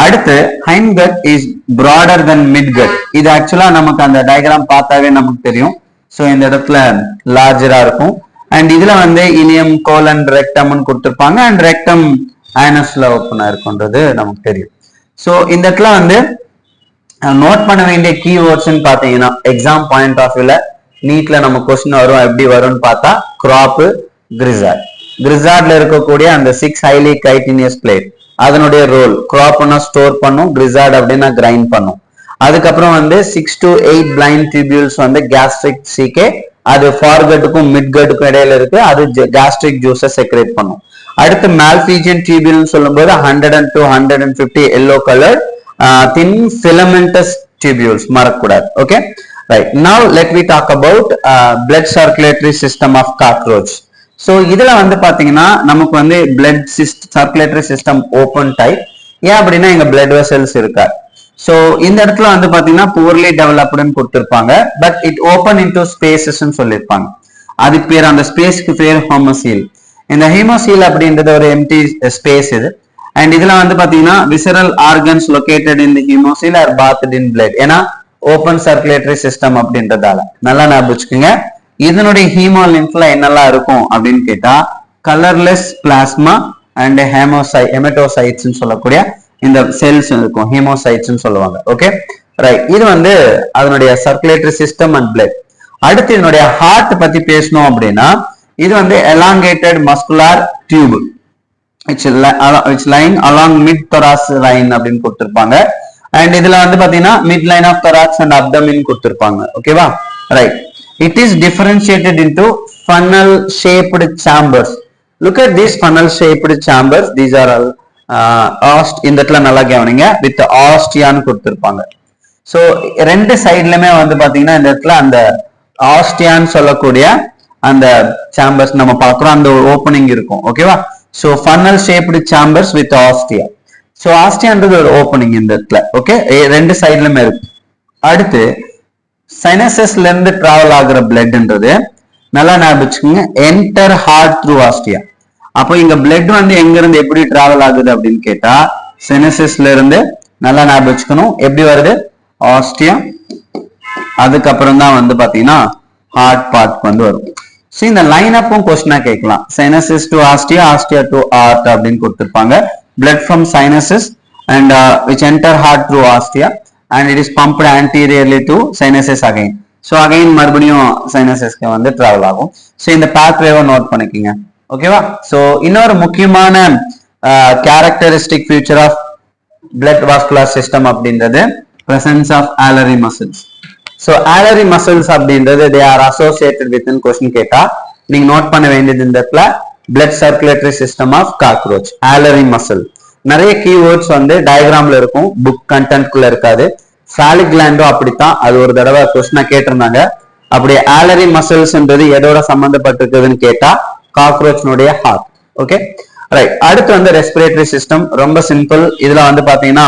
அடுத்து ஹைண்ட்கட் இஸ் பிராடர் தென் மிட்கட். இது ஆக்சுவலா நமக்கு அந்த டயக்ராம் பார்த்தாவே நமக்கு தெரியும். சோ இந்த இடத்துல லார்ஜரா இருக்கும். அண்ட் இதுல வந்து இலியம் கோலன் ரெக்டம்னு கொடுத்திருப்பாங்க. அண்ட் ரெக்டம் ஆனஸ்ல ஓப்பனா இருக்கும்ன்றது நமக்கு தெரியும். சோ இந்த இடத்துல வந்து நோட் பண்ண வேண்டிய கீவேர்ட்ஸ்ன்னு பாத்தீங்கன்னா எக்ஸாம் பாயிண்ட் ஆஃப் வியூல நீட்ல நம்ம கொஸ்டின் வரும், எப்படி வரும்னு பார்த்தா கிராப், கிரிசார்ட். கிரிசார்ட்ல இருக்கக்கூடிய அந்த 6 ஹைலி கைட்டினியஸ் பிளேட், அதனுடைய ரோல் கிராப்னா ஸ்டோர் பண்ணும், கிரிசார்ட் அப்படின்னா கிரைண்ட் பண்ணும். அதுக்கப்புறம் வந்து 6 to 8 பிளைண்ட் டியூபியூல்ஸ் வந்து கேஸ்ட்ரிக் சிகே, அது ஃபார்கட்டுக்கும் மிட்கட்டுக்கும் இடையில இருக்கு, அது கேஸ்ட்ரிக் ஜூஸை செக்ரேட் பண்ணும். அடுத்து மால்பீஜியன் டியூபியூல்னு சொல்லும்போது 100 to 150 yellow colour thin filamentous tubules, மறக்கக்கூடாது. Okay, right. Now let me talk about blood circulatory system of cockroach. So இதுல வந்து பாத்தீங்கன்னா நமக்கு வந்து blood circulatory system open type. ஏன் அப்படின்னா இங்க blood vessels இருக்கா. So இந்த இடத்துல வந்து பாத்தீங்கன்னா poorly developedன்னு கொடுத்திருப்பாங்க, but it open into spaces ன்னு சொல்லியிருப்பாங்க. அதுக்கு பேர், அந்த ஸ்பேஸ்க்கு பேர் ஹோமோசீல். இந்த ஹீமோசீல் அப்படின்றது ஒரு எம்டி ஸ்பேஸ் இது. அண்ட் இதுல வந்து பாத்தீங்கன்னா visceral organs located in the haemocoel or bathed in blood. ஏன்னா ஓபன் சர்க்குலேட்டரி சிஸ்டம் அப்படின்றதால நல்லா ஞாபகம் வச்சுக்கோங்க. இதனுடைய ஹீமோலிம்ஃப்ல என்னெல்லாம் இருக்கும் அப்படின்னு கேட்டா கலர்லெஸ் பிளாஸ்மா அண்ட் ஹெமட்டோசைட்ஸ் சொல்லக்கூடிய இந்த செல்ஸ் இருக்கும், ஹீமோசைட்ஸ் சொல்லுவாங்க. Okay, right. இது வந்து அதனுடைய சர்க்குலேட்டரி சிஸ்டம் அண்ட் பிளட். அடுத்து இதனுடைய ஹார்ட் பத்தி பேசணும் அப்படின்னா இது வந்து elongated muscular tube which lying along mid thorax line அப்படின்னு கொடுத்திருப்பாங்க. அண்ட் இதுல வந்து பாத்தீங்கன்னா mid line of thorax and abdomen கொடுத்திருப்பாங்க. ஓகேவா, right. It is differentiated into funnel shaped chambers. Look at these funnel shaped chambers. These are all இந்த இடத்துல நல்லா கவனிங்க, with ஆஸ்டியான்னு கொடுத்திருப்பாங்க. சோ ரெண்டு சைட்லயுமே வந்து பாத்தீங்கன்னா இந்த இடத்துல அந்த ஆஸ்டியான்னு சொல்லக்கூடிய அந்த சாம்பர்ஸ் நம்ம பார்க்கிறோம், அந்த ஓப்பனிங் இருக்கும். ஓகேவா, so funnel shaped chambers with ostia. so ostiaன்றது ஒரு ஓப்பனிங் இந்த இடத்துல. ஓகே, ரெண்டு சைடுலயுமே இருக்கு. அடுத்து சைனசஸ்ல இருந்து டிராவல் ஆகுற பிளட்ன்றது நல்லா ஞாபகம் வச்சுக்கோங்க, enter heart through ostia. அப்போ இங்க பிளட் வந்து எங்க இருந்து எப்படி டிராவல் ஆகுது அப்படின்னு கேட்டா சினசிஸ்ல இருந்து நல்லா ஞாபகம் வச்சுக்கணும். எப்படி வருது? ஆஸ்டியா, அதுக்கப்புறம் தான் வந்து பாத்தீங்கன்னா ஹார்ட் பார்ட் வந்து வரும். ஸோ இந்த லைன் அப்பும் கொஸ்டினா கேட்கலாம். Sinuses to ostia, ostia to heart அப்படின்னு கொடுத்திருப்பாங்க. Blood from sinuses and which enter heart through ostia and it is pumped anteriorly to sinuses again. So again மறுபடியும் sinuses-க்கு வந்து travel ஆகும். So இந்த pathway-வை நோட் பண்ணிக்கங்க. ஓகேவா? So இன்னொரு முக்கியமான characteristic feature of blood vascular system அப்படின்றது presence of Alary muscles. So Alary muscles அப்படின்றது they are associated with in question கேட்டா நீங்க நோட் பண்ண வேண்டியது இந்த இடத்துல blood circulatory system of cockroach, Alary muscle. நிறைய கீவேர்ட்ஸ் வந்து டயக்ராம்ல இருக்கும், புக் கண்டென்ட்குள்ள இருக்காது. சாலிக் கிளாண்டோ அப்படித்தான், அது ஒரு தடவை கொஸ்டினா கேட்டிருந்தாங்க. அப்படி ஆலரி மசில்ஸ்ன்றது எதோட சம்பந்தப்பட்டிருக்குதுன்னு கேட்டா காக்ரோச்னுடைய ஹார்ட். Okay right. அடுத்து வந்து ரெஸ்பிரேட்டரி சிஸ்டம் ரொம்ப சிம்பிள். இதுல வந்து பாத்தீங்கன்னா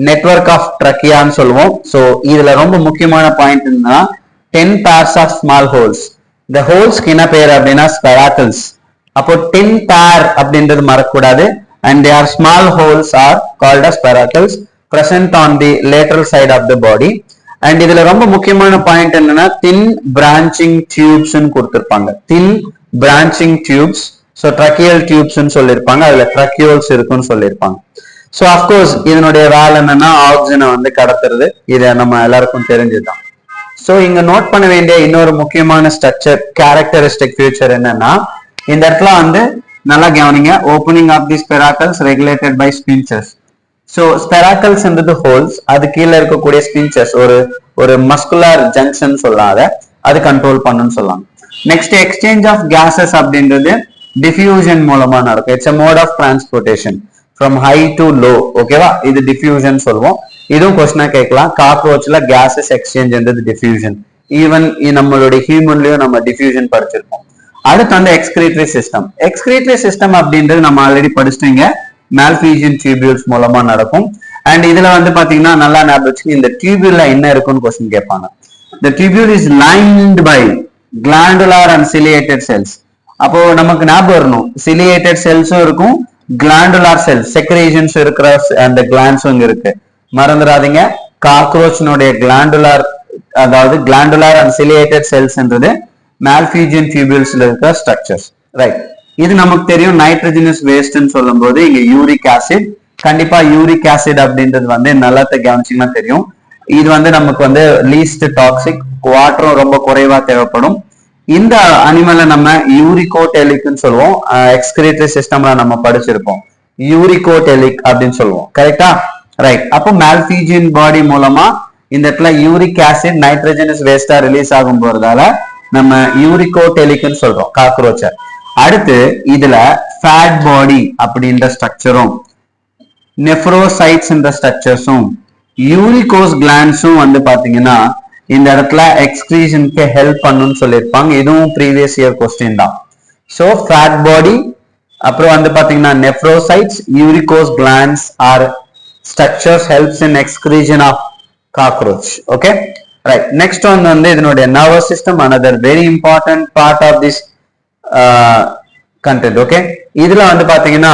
நெட்வொர்க் ஆஃப் ட்ரக்கியான்னு சொல்லுவோம். ஸோ இதுல ரொம்ப முக்கியமான பாயிண்ட் என்னன்னா 10 pairs ஆஃப் ஸ்மால் ஹோல்ஸ். இந்த ஹோல்ஸ்க்கு என்ன பேர் அப்படின்னா ஸ்பெராக்கிள்ஸ். அப்போ 10 pair அப்படின்றது மறக்கக்கூடாது. And their small holes are called as spiracles present on the lateral side of the body. And இதுல ரொம்ப முக்கியமான பாயிண்ட் என்னன்னா thin branching tubes ன்னு கொடுத்திருப்பாங்க. thin branching tubes. So tracheal tubes ன்னு சொல்லிருப்பாங்க, அதுல tracheoles இருக்குன்னு சொல்லிருப்பாங்க. So of course இதனுடைய வேலை என்னன்னா ஆக்சிஜனை வந்து கடத்துறது. இதை நம்ம எல்லாருக்கும் தெரிஞ்சுதான். So இங்க நோட் பண்ண வேண்டிய இன்னொரு முக்கியமான ஸ்ட்ரக்சர் கேரக்டரிஸ்டிக் ஃபியூச்சர் என்னன்னா இந்த இடத்துல வந்து நல்லா கவனிங்க. Opening of the spiracles regulated by sphincters. So spiracles என்றது ஹோல்ஸ், அது கீழே இருக்கக்கூடிய ஸ்பின்ச்சர்ஸ் ஒரு மஸ்குலர் ஜங்ஷன் சொல்லாத அது கண்ட்ரோல் பண்ணுன்னு சொல்லலாம். நெக்ஸ்ட் எக்ஸ்சேஞ்ச் ஆஃப் கேசஸ் அப்படின்றது டிஃப்யூஷன் மூலமா நடக்கும். It's a mode of transportation from high to low. ஓகேவா? இது டிஃப்யூஷன் சொல்லுவோம். இதுவும் கொஸ்டினா கேட்கலாம். காக்ரோச்ல கேசஸ் எக்ஸ்சேஞ்ச் என்றது டிஃப்யூஷன். ஈவன் நம்மளுடைய ஹியூமன்லயும் நம்ம டிஃப்யூஷன் படிச்சிருக்கோம். அடுத்து வந்து எக்ஸ்கிரீட்டரி சிஸ்டம். எக்ஸ்கிரீட்டரி சிஸ்டம் அப்படின்றது நம்ம ஆல்ரெடி படிச்சிட்டீங்க, மால்பிஜியன் டியூபியூல்ஸ் மூலமா நடக்கும். அண்ட் இதுல வந்து பாத்தீங்கன்னா நல்லா ஞாபகம் வச்சுக்கோங்க, இந்த டியூபியூல்ல என்ன இருக்குன்னு கொஸ்டின் கேட்பாங்க. The tubule is lined by glandular and ciliated cells. அப்போ நமக்கு ஞாபகம் வரணும், ciliated cells-உம் இருக்கும், glandular cells secretions இருக்கிற அந்த glands-உம் இருக்கு. மறந்துடாதீங்க, காக்ரோச்னுடைய glandular, அதாவது glandular and ciliated cells-ன்றது malphigian tubules இருக்க ஸ்ட்ரக்சர்ஸ். ரைட். இது நமக்கு தெரியும். நைட்ரஜனஸ் வேஸ்ட்னு சொல்லும் போது இங்க யூரிக் ஆசிட், கண்டிப்பா யூரிக் ஆசிட் அப்படின்றது வந்து நல்லா கவனிச்சீங்கன்னா தெரியும். இது வந்து நமக்கு வந்து லீஸ்ட் டாக்ஸிக், வாட்டரும் ரொம்ப குறைவா தேவைப்படும். இந்த அனிமலை நம்ம யூரிகோடெலிக்னு சொல்லுவோம். எக்ஸ்கிரீட்டரி சிஸ்டம்ல நம்ம படிச்சிருப்போம், யூரிகோடெலிக் அப்படின்னு சொல்லுவோம். கரெக்டா? ரைட். அப்போ மால்பிஜியன் பாடி மூலமா இந்த இடத்துல யூரிக் ஆசிட் நைட்ரஜனஸ் வேஸ்டா ரிலீஸ் ஆகும் போறதால நம்ம யூரிகோடெலிக்னு சொல்றோம் காக்ரோச்ச. அடுத்து இதுல ஃபேட் பாடி அப்படின்ற ஸ்ட்ரக்சரும் நெஃப்ரோசைட்ஸ் என்ற ஸ்ட்ரக்சர்ஸும் யூரிகோஸ் கிளாண்ட்ஸும் வந்து பாத்தீங்கன்னா இந்த இடத்துல எக்ஸ்கிரீஷனுக்கு ஹெல்ப் பண்ணுன்னு சொல்லியிருப்பாங்க. இதுவும் ப்ரீவியஸ் இயர் கொஸ்டின் தான். ஸோ ஃபேட் பாடி, அப்புறம் வந்து பாத்தீங்கன்னா nephrocytes, uricose glands or structures helps in excretion of cockroach. Okay right. Next வந்து இதனுடைய nervous system, another very important part of this content. Okay, இதுல வந்து பாத்தீங்கன்னா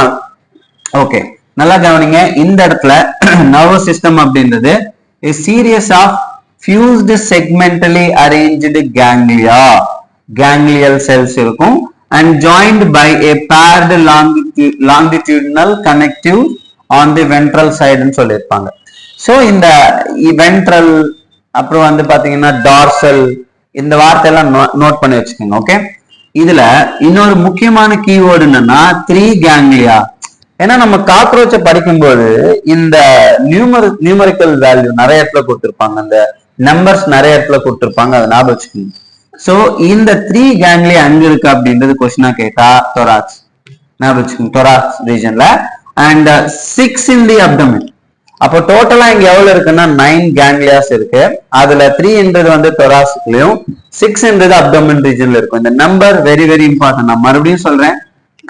ஓகே நல்லா கவனிங்க. இந்த இடத்துல நர்வஸ் சிஸ்டம் அப்படின்றது a series of fused segmentally arranged ganglial cells இருக்கும் and joined by a paired longitudinal connective on the ventral side ன்னு சொல்லியிருப்பாங்க. ஸோ இந்த வென்ட்ரல், அப்புறம் வந்து பாத்தீங்கன்னா டார்சல், இந்த வார்த்தை எல்லாம் நோட் பண்ணி வச்சுக்கோங்க. ஓகே, இதுல இன்னொரு முக்கியமான கீவேர்டு என்னன்னா 3 கேங்லியா. ஏன்னா நம்ம காக்ரோச்சை படிக்கும்போது இந்த நியூமரிக்கல் வேல்யூ நிறைய இடத்துல கொடுத்திருப்பாங்க, அந்த நம்பர்ஸ் நிறைய இடத்துல கொடுத்திருப்பாங்க, அதை ஞாபகம் வச்சுக்கோங்க. சோ இந்த 3 கேங்லியா அங்க இருக்கு அப்படின்றது கொஸ்டினா கேட்டா தொராக்ஸ் ஞாபகம் வச்சுக்கோங்க, தொராக்ஸ் ரீஜன்ல. And 6 in the abdomen. அப்போ டோட்டலா இங்க எவ்வளவு இருக்குன்னா 9 கேங்லியாஸ் இருக்கு. அதுல 3 வந்து தொராசிக்லயும் 6 அப்டோமன் ரீஜன்ல இருக்கும். இந்த நம்பர் வெரி வெரி இம்பார்ட்டன்ட். நான் மறுபடியும் சொல்றேன்,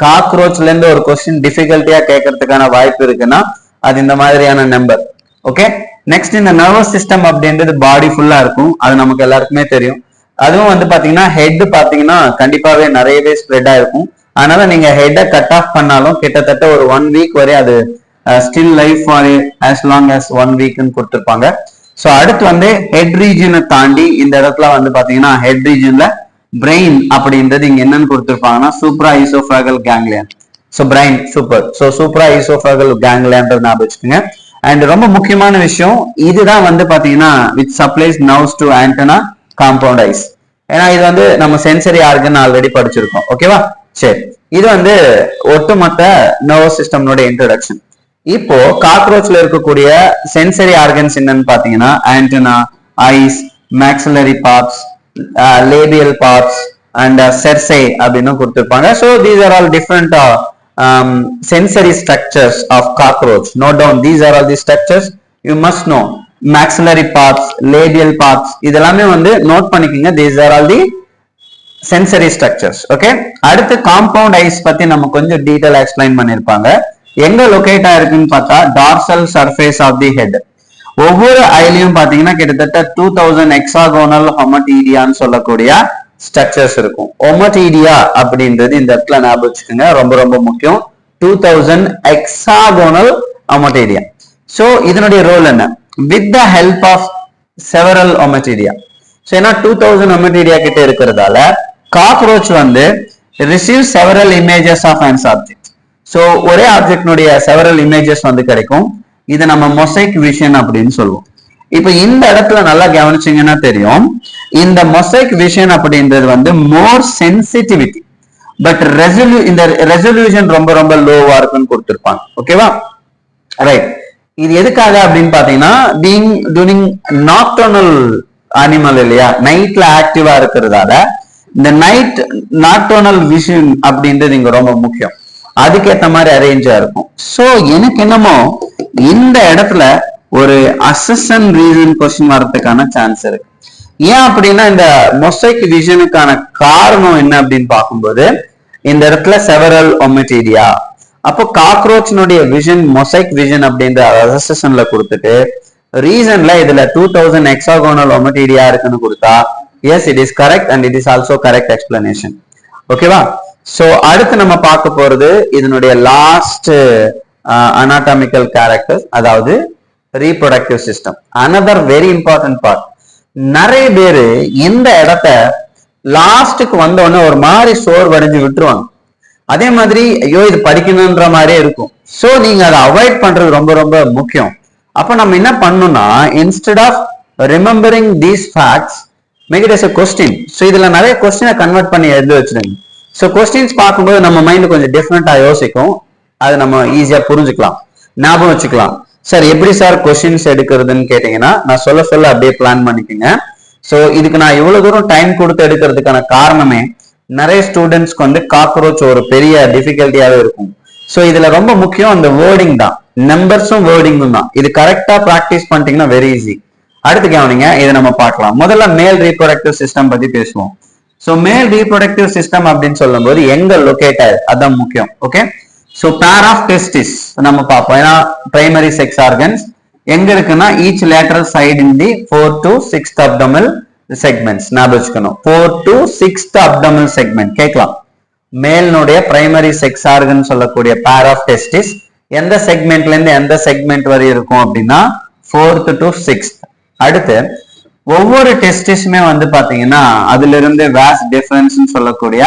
காக்ரோச்ல இருந்து ஒரு கொஸ்டின் டிஃபிகல்ட்டியா கேட்கறதுக்கான வாய்ப்பு இருக்குன்னா அது இந்த மாதிரியான நம்பர். ஓகே, நெக்ஸ்ட் இந்த நர்வஸ் சிஸ்டம் அப்படின்றது பாடி ஃபுல்லா இருக்கும், அது நமக்கு எல்லாருக்குமே தெரியும். அதுவும் வந்து பாத்தீங்கன்னா ஹெட் பாத்தீங்கன்னா கண்டிப்பாவே நிறையவே ஸ்ப்ரெட் ஆயிருக்கும். அதனால நீங்க ஹெட்டை கட் ஆஃப் பண்ணாலும் கிட்டத்தட்ட ஒரு 1 வீக் வரை அது still life for as long as 1 வீக்னு கொடுத்துருப்பாங்க. ஸோ அடுத்து வந்து ஹெட் ரீஜனை தாண்டி இந்த இடத்துல வந்து பாத்தீங்கன்னா ஹெட் ரீஜன்ல பிரெயின் அப்படின்றது இங்க என்னன்னு கொடுத்துருப்பாங்கன்னா supra oesophageal ganglion. So brain super. So supra oesophageal கேங்லியன்றது ஞாபகம் வச்சுக்கோங்க. அண்ட் ரொம்ப முக்கியமான விஷயம் இதுதான் வந்து பாத்தீங்கன்னா which supplies nerves to antenna compound eyes. ஏன்னா இது வந்து நம்ம சென்சரி ஆர்கன் ஆல்ரெடி படிச்சிருக்கோம். ஓகேவா? சரி, இது வந்து ஒட்டுமொத்த நர்வஸ் சிஸ்டம்னோட இன்ட்ரோடக்ஷன். இப்போ காக்ரோச்ல இருக்கக்கூடிய சென்சரி ஆர்கன்ஸ் என்னன்னு பாத்தீங்கன்னா antenna, eyes, maxillary parts, labial parts and cerci அப்படின்னு கொடுத்திருப்பாங்க. So these are all different sensory structures of cockroach. Note down, these are all the structures you must know. Maxillary parts, labial parts, இதெல்லாமே வந்து note பண்ணிக்கங்க. These are all the sensory structures. Okay, அடுத்து compound eyes பத்தி நம்ம கொஞ்சம் டீடைலா explain பண்ணிருப்பாங்க. எங்க locate ஆயிருக்குன்னு பார்த்தா dorsal surface of the head. ஒவ்வொரு ஐலையும் பாத்தீங்கன்னா கிட்டத்தட்ட 2000 hexagonal homotidiaன்னு சொல்லக்கூடிய ஸ்ட்ரக்சர்ஸ் இருக்கும். ஒமோடிடியா அப்படின்றது இந்த இடத்துல ஞாபகம் வச்சுக்கோங்க, ரொம்ப ரொம்ப முக்கியம். 2000 hexagonal ommatidia. சோ இதனுடைய ரோல் என்ன? With the help of several ommatidia. So ஏன்னா 2000 ommatidia கிட்ட இருக்கிறதால காக்ரோச் வந்து receive several images of an object. So ஒரே ஆப்ஜெக்ட்னுடைய செவரல் இமேஜஸ் வந்து கிடைக்கும். இதை நம்ம மொசைக் விஷன் அப்படின்னு சொல்லுவோம். இப்ப இந்த இடத்துல நல்லா கவனிச்சீங்கன்னா தெரியும், இந்த மொசைக் விஷன் அப்படின்றது வந்து மோர் சென்சிட்டிவிட்டி, பட் இந்த ரெசல்யூஷன் ரொம்ப ரொம்ப லோவா இருக்குன்னு கொடுத்திருப்பாங்க. ஓகேவா? ரைட். இது எதுக்காக அப்படின்னு பாத்தீங்கன்னா டூரிங் நாக்டர்னல் அனிமல் இல்லையா, நைட்ல ஆக்டிவா இருக்கிறதால இந்த நாக்டர்னல் விஷன் அப்படின்றது இங்க ரொம்ப முக்கியம். அதுக்கேற்ற மாதிரி அரேஞ்சா இருக்கும். சோ எனக்கு என்னமோ இந்த இடத்துல ஒரு அசன் ரீசன் கொஸ்டின் வரதுக்கான சான்ஸ் இருக்கு. ஏன் அப்படின்னா இந்த மொசைக் விஷனுக்கான காரணம் என்ன அப்படின்னு பார்க்கும்போது இந்த இடத்துல செவரல் ommatidia. அப்போ காக்ரோச்சினுடைய விஷன் மொசைக் விஷன் அப்படின்ற அசன்ல கொடுத்துட்டு ரீசன்ல இதுல 2000 hexagonal ommatidia இருக்குன்னு கொடுத்தா S it is correct and it is also correct explanation. ஓகேவா? சோ அடுத்து நம்ம பார்க்க போறது இதனுடைய லாஸ்ட் anatomical characters, அதாவது reproductive system. Another very important part. நிறைய பேரு இந்த இடத்த லாஸ்டுக்கு வந்த உடனே ஒரு மாதிரி சோர் வரைஞ்சு விட்டுருவாங்க. அதே மாதிரி ஐயோ இது படிக்கணும்ன்ற மாதிரியே இருக்கும். சோ நீங்க அதை அவாய்ட் பண்றது ரொம்ப ரொம்ப முக்கியம். அப்ப நம்ம என்ன பண்ணணும்னா instead of remembering these facts make it as a question. So இதுல நிறைய கொஸ்டினை கன்வெர்ட் பண்ணி எழுதி வச்சிருங்க. சோ கொஸ்டின்ஸ் பார்க்கும்போது நம்ம மைண்ட் கொஞ்சம் டிஃப்ரெண்டா யோசிக்கும். அதை நம்ம ஈஸியா புரிஞ்சுக்கலாம், ஞாபகம் வச்சுக்கலாம். சார் எப்படி சார் கொஸ்டின்ஸ் எடுக்கிறதுன்னு கேட்டீங்கன்னா நான் சொல்ல அப்படியே பிளான் பண்ணிக்கோங்க. சோ இதுக்கு நான் இவ்வளவு தூரம் டைம் கொடுத்து எடுக்கிறதுக்கான காரணமே நிறைய ஸ்டூடெண்ட்ஸ்க்கு வந்து காக்ரோச் ஒரு பெரிய டிஃபிகல்ட்டியாவே இருக்கும். சோ இதுல ரொம்ப முக்கியம் அந்த வேர்டிங் தான், நம்பர்ஸும் வேர்டிங்கும் தான். இது கரெக்டா பிராக்டிஸ் பண்ணிட்டீங்கன்னா வெரி ஈஸி. அடுத்து கவனிங்க, இதை நம்ம பார்க்கலாம். முதல்ல மேல் ரீப்ரொடக்டிவ் சிஸ்டம் பத்தி பேசுவோம். சோ மேல் ரீப்ரொடக்டிவ் சிஸ்டம் அப்படின்னு சொல்லும் போது எங்க லொகேட் ஆயிரு அதான் முக்கியம். Okay, so pair of testes நம்ம பார்ப்போம். ஏன்னா primary sex organs எங்க இருக்குன்னா each lateral side in the 4th to 6th abdominal segments. ஞாபகம் வச்சுக்கணும், 4th to 6th abdominal segment. கேட்கலாம், மேல்னுடைய primary sex organ சொல்லக்கூடிய pair of testes எந்த செக்மெண்ட்ல இருந்து எந்த செக்மெண்ட் வரை இருக்கும் அப்படின்னா 4th to 6th. அடுத்து ஒவ்வொரு டெஸ்டிஸுமே வந்து பாத்தீங்கன்னா அதுல இருந்து vas deferens சொல்லக்கூடிய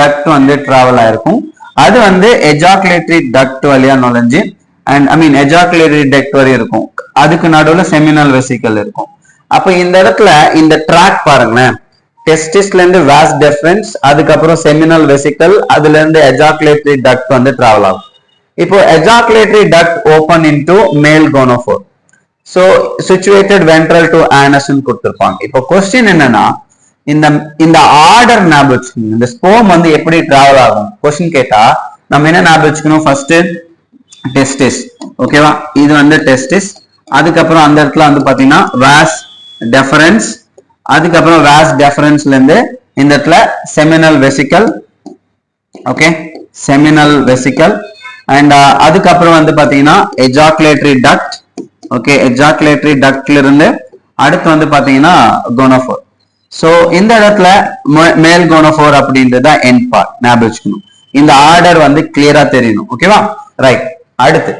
டக்ட் வந்து டிராவல் ஆயிருக்கும். அது வந்து எஜாகுலேட்டரி டக்ட் வழியா நுழைஞ்சு அண்ட் எஜாகுலேட்டரி டக்ட் வரை இருக்கும். அதுக்கு நடுவுல செமினல் வெசிக்கல் இருக்கும். அப்ப இந்த இடத்துல இந்த ட்ராக் பாருங்களேன், டெஸ்டிஸ்ல இருந்து வாஸ் டெஃபரன்ஸ், அதுக்கப்புறம் செமினல் வெசிக்கல், அதுல இருந்து எஜாகுலேட்டரி டக்ட் வந்து டிராவல் ஆகும். இப்போ ejaculatory duct open into male gonophore. So situated ventral to anus கொடுத்திருப்பாங்க. இப்போ கொஸ்டின் என்னன்னா இந்த ஆர்டர் ஞாபகம் வச்சுக்கணும். இந்த ஸ்போம் வந்து எப்படி டிராவல் ஆகும் கொஸ்டின் கேட்டா நம்ம என்ன ஞாபகம் வச்சுக்கணும்? First testis. ஓகேவா? இது வந்து டெஸ்டிஸ். அதுக்கப்புறம் அந்த இடத்துல வந்து பாத்தீங்கன்னா வாஸ் டெஃபரன்ஸ், அதுக்கப்புறம் வாஸ் டெஃபரன்ஸ்ல இருந்து இந்த இடத்துல seminal vesicle. Okay, seminal vesicle. And அதுக்கப்புறம் வந்து பாத்தீங்கன்னா எஜாகுலேட்டரி டக்ட். ஓகே, எஜாகுலேட்டரி டக்ட்ல இருந்து அடுத்து வந்து பாத்தீங்கன்னா கோனோஃபோர். சோ இந்த இடத்துல மேல் கோனோஃபோர் அப்படின்றத எண்ட் பார்ட் ஞாபகம் வச்சுக்கணும். இந்த ஆர்டர் வந்து கிளியரா தெரியணும். ஓகேவா? ரைட். அடுத்து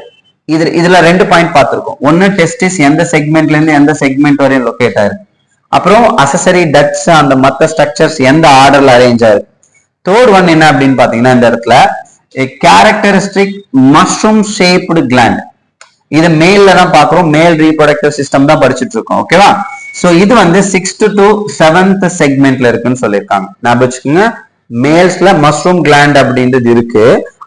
இதுல 2 பாயிண்ட் பார்த்திருக்கோம். ஒன்னு டெஸ்டிஸ் எந்த செக்மெண்ட்ல இருந்து எந்த செக்மெண்ட் வரையும் லொகேட் ஆயிருக்கு, அப்புறம் அசசரி டக்ட்ஸ் அந்த மத்த ஸ்ட்ரக்சர்ஸ் எந்த ஆர்டர்ல அரேஞ்ச் ஆயிருக்கு. தேர்ட் ஒன் என்ன அப்படின்னு பாத்தீங்கன்னா இந்த இடத்துல கேரக்டரிஸ்டிக் மஷ்ரூம் ஷேப்டு கிளாண்ட். இது மேல்ல தான் பாக்குறோம், மேல் ரீப்ரொடக்டிவ் சிஸ்டம் தான் படிச்சுட்டு இருக்கோம். ஓகேவா? சோ இது வந்து 6th to 7th செக்மெண்ட்ல இருக்குன்னு சொல்லியிருக்காங்க. ஞாபகம் வச்சுக்கோங்க, மேல்ஸ்ல மஷ்ரூம் கிளாண்ட் அப்படின்றது இருக்கு.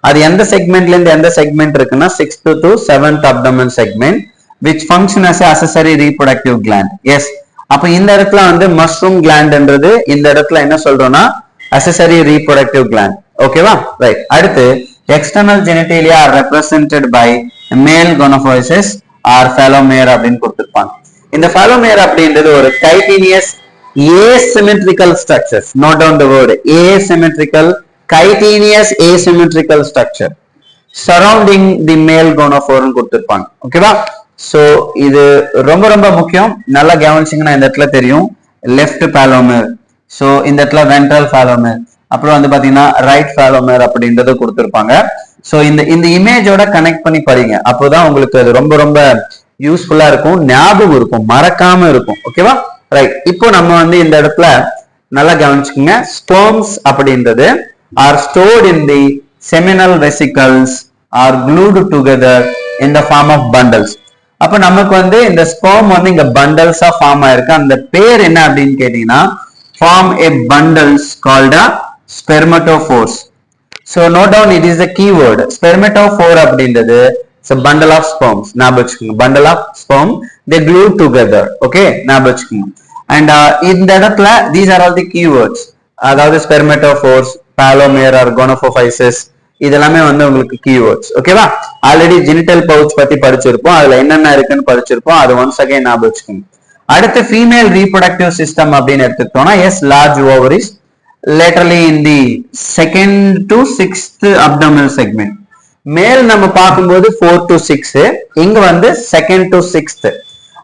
அது எந்த செக்மெண்ட்ல இருந்து எந்த செக்மெண்ட் இருக்குன்னா 6th to 7th abdomen segment which function as a accessory reproductive gland. Yes, அப்ப இந்த இடத்துல வந்து மஷ்ரூம் கிளாண்ட்ன்றது இந்த இடத்துல என்ன சொல்றோம்னா accessory reproductive gland. ஓகேவா? ரைட். அடுத்து external genitalia are represented by male gonophosis or phalomere அப்படின்னு கொடுத்திருப்பாங்க. இந்த phalomere அப்படின்றது ஒரு chitinous asymmetrical structures. Note down the word asymmetrical, chitinous asymmetrical structure surrounding the male gonophore கொடுத்திருப்பாங்க. ஓகேவா? சோ இது ரொம்ப ரொம்ப முக்கியம், நல்லா கவனிச்சீங்கன்னா இந்த இடத்துல தெரியும். லெஃப்ட் phalomere, சோ இந்த இடத்துல வென்ட்ரல் phalomere, அப்புறம் வந்து பாத்தீங்கன்னா ரைட் phalomere அப்படின்றத கொடுத்திருப்பாங்க. சோ இந்த இமேஜோட கனெக்ட் பண்ணி படிங்க, அப்போதான் உங்களுக்கு அது ரொம்ப ரொம்ப யூஸ்ஃபுல்லா இருக்கும், ஞாபகம் இருக்கும், மறக்காம இருக்கும். ஓகேவா? ரைட். இப்போ நம்ம வந்து இந்த இடத்துல நல்லா கவனிச்சுக்கோங்க. ஸ்பெர்ம்ஸ் அப்படின்றது are stored in the seminal vesicles are glued together in the form of bundles. அப்ப நமக்கு வந்து இந்த ஸ்பெர்ம் வந்து இங்க பண்டல்ஸா ஃபார்ம் ஆயிருக்கு. அந்த பேர் என்ன அப்படின்னு கேட்டீங்கன்னா form a bundles called a spermatophores. So note down, it is the keyword spermatophore அப்படின்றது it's a bundle of sperms. ஞாபகம் வச்சுக்கோங்க, bundle of sperm they glue together. Okay, ஞாபகம் வச்சுக்கோங்க. And இந்த இடத்துல these are all the keywords, அதாவது spermatophores, phalomere or gonophysis, இதெல்லாமே வந்து உங்களுக்கு keywords. ஓகேவா? ஆல்ரெடி ஜெனிட்டல் பவுச் பத்தி படிச்சிருப்போம், அதுல என்னென்ன இருக்குன்னு படிச்சிருப்போம், அது ஒன்ஸ் அகைன் ஞாபகம் வச்சுக்கோங்க. அடுத்து ஃபீமேல் ரீப்ரொடக்டிவ் சிஸ்டம் அப்படின்னு எடுத்துக்கிட்டோம்னா yes, large ovaries laterally in the 2nd to 6th abdominal segment. மேல் நம்ம பார்க்கும்போது 4 to 6, இங்க வந்து 2nd to 6th.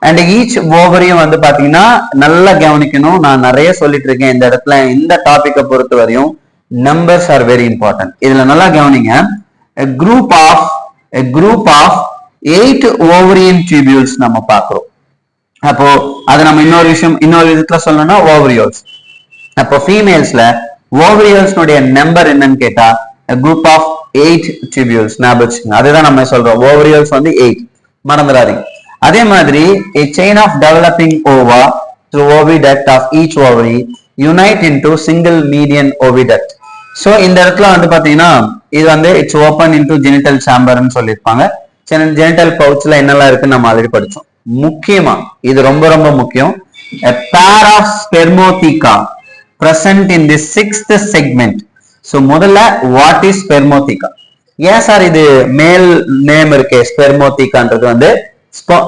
And each ஓவரியும் வந்து பாத்தீங்கன்னா நல்லா கவனிக்கணும், நான் நிறைய சொல்லிட்டு இருக்கேன் இந்த இடத்துல. இந்த டாபிக்கை பொறுத்த வரையும் நம்பர்ஸ் ஆர் வெரி இம்பார்ட்டன்ட். இதுல நல்லா கவனிங்க. a group of 8 ovarian tubules நம்ம பார்க்கிறோம். அப்போ அது நம்ம இன்னொரு விதத்துல சொல்லணும்னா ஓவரியோல்ஸ். அப்போ ஃபீமேல்ஸ்ல ஓவரியோல்ஸ் நம்பர் என்னன்னு கேட்டா a group of 8 tubules. ஞாபகம் வச்சுக்கோங்க, அதுதான் நம்ம சொல்றோம். ஓவரியோல்ஸ் வந்து 8, மறந்துடாதீங்க. அதே மாதிரி a chain of developing ova through oviduct of each ovary unite into single median oviduct. So இந்த இடத்துல வந்து பாத்தீங்கன்னா இது வந்து இட்ஸ் ஓபன் இன்டு ஜெனிட்டல் சாம்பர்னு சொல்லியிருப்பாங்க. ஜெனிட்டல் பவுச்ல என்னெல்லாம் இருக்குன்னு நம்ம ஆல்ரெடி படிச்சோம். முக்கியமா இது ரொம்ப ரொம்ப முக்கியம், a pair of spermatheca present in the 6th segment. So முதல்ல வாட் இஸ் spermatheca? ஏன் சார் இது மேல் நேம் இருக்கு spermathecaன்றது வந்து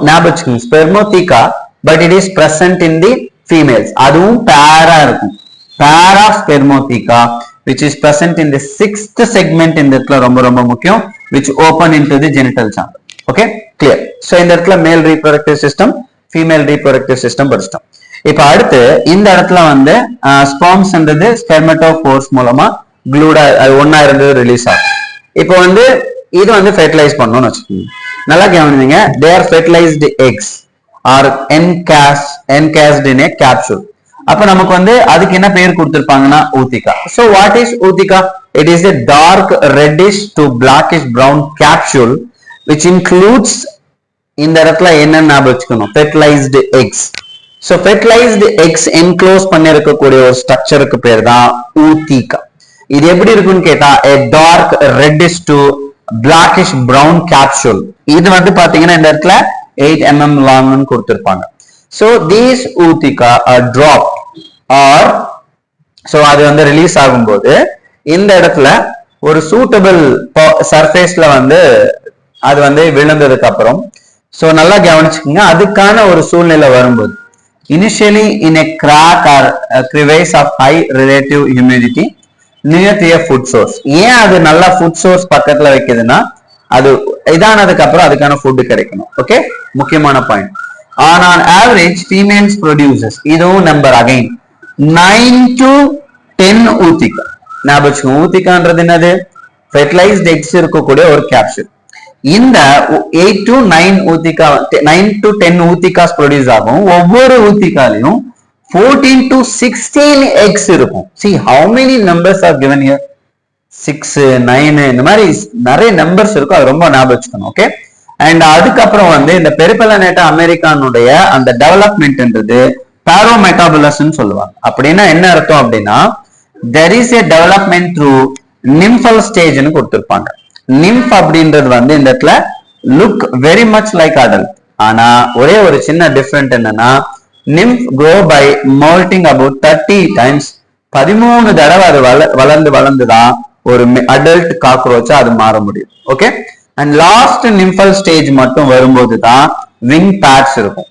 ஞாபகம் spermatheca, but it is present in the females. அதுவும் பேரா இருக்கும். pair of spermatheca which is present in the 6th segment இந்த இடத்துல ரொம்ப ரொம்ப முக்கியம், which open into the genital chamber. Okay, clear? So இந்த இடத்துல male reproductive system, female reproductive system படிச்சிட்டோம். இப்ப அடுத்து இந்த இடத்துல வந்து ஸ்பெர்ம்ஸ்ன்றது ஸ்பெர்மட்டோஃபோர்ஸ் மூலமா க்ளூடா ஒன்னா இருந்து ரிலீஸ் ஆகும். இப்போ வந்து இது வந்து ஃபெர்டிலைஸ் பண்ணணும்னு வச்சுக்கோங்க. நல்லா கவனிங்க, they are fertilized eggs are encased in a capsule. அப்ப நமக்கு வந்து அதுக்கு என்ன பேர் கொடுத்திருப்பாங்கன்னா ஊத்திகா. So what is ஊத்திகா? It is a dark reddish to blackish brown capsule which includes இந்த இடத்துல என்ன ஞாபகம் வச்சுக்கணும், fertilized eggs. So fertilized eggs enclose பண்ணிருக்கக்கூடிய ஒரு ஸ்ட்ரக்சருக்கு பேர் தான் ஊத்திகா. இது எப்படி இருக்குன்னு கேட்டா a dark reddish to blackish brown capsule. இது வந்து பாத்தீங்கன்னா இந்த இடத்துல 8 mm long னு கொடுத்திருப்பாங்க. So these ootheca are dropped or so அது வந்து ரிலீஸ் ஆகும்போது இந்த இடத்துல ஒரு சூட்டபிள் சர்ஃபேஸ்ல வந்து அது வந்து விழுந்ததுக்கு அப்புறம் சோ நல்லா கவனிச்சுக்கோங்க, அதுக்கான ஒரு சூழ்நிலை வரும்போது initially in a crack or a crevice of high relative humidity near to a food source. ஏன் அது நல்லா ஃபுட் சோர்ஸ் பக்கத்துல வைக்குதுன்னா அது இதானதுக்கு அப்புறம் அதுக்கான ஃபுட் கிடைக்கணும். ஓகே, முக்கியமான point. On average females produces இதுவும் நம்பர் அகைன் 9 to 10 ஊத்திகா. ஞாபகம், ஊத்திகான்றது என்னது? ஃபெர்டிலைஸ்ட் எக்ஸ் இருக்கக்கூடிய ஒரு கேப்சூல். இந்த 8 to 9 ஊத்திகா 9 to 10 ஊத்திகாஸ் ப்ரொடியூஸ் ஆகும். ஒவ்வொரு ஊத்திகாலையும் 14 to 16 eggs இருக்கும். See how many numbers are given here? 6, 9 இந்த மாதிரி நிறைய நம்பர்ஸ் இருக்கும். அது ரொம்ப ஞாபகம் வச்சுக்கணும். ஓகே. அண்ட் அதுக்கப்புறம் வந்து இந்த பெரிபெலனேட்டா அமெரிக்கானுடைய அந்த டெவலப்மெண்ட்ன்றது பாரோமெட்டாபுலஸ்ன்னு சொல்லுவாங்க. அப்படின்னா என்ன அர்த்தம் அப்படின்னா there is a development through nymphal stage ன்னு கொடுத்திருப்பாங்க. nymph அப்படின்றது வந்து இந்த இடத்துல look very much like adult. ஆனா ஒரே ஒரு சின்ன டிஃபரெண்ட் என்னன்னா nymph grow by molting about 30 times. 13 தடவை அது வளர்ந்துதான் ஒரு அடல்ட் காக்ரோச்சா அது மாற முடியும். Okay. And last nymphal stage மட்டும் வரும்போது தான் விங் பேட்ஸ் இருக்கும்.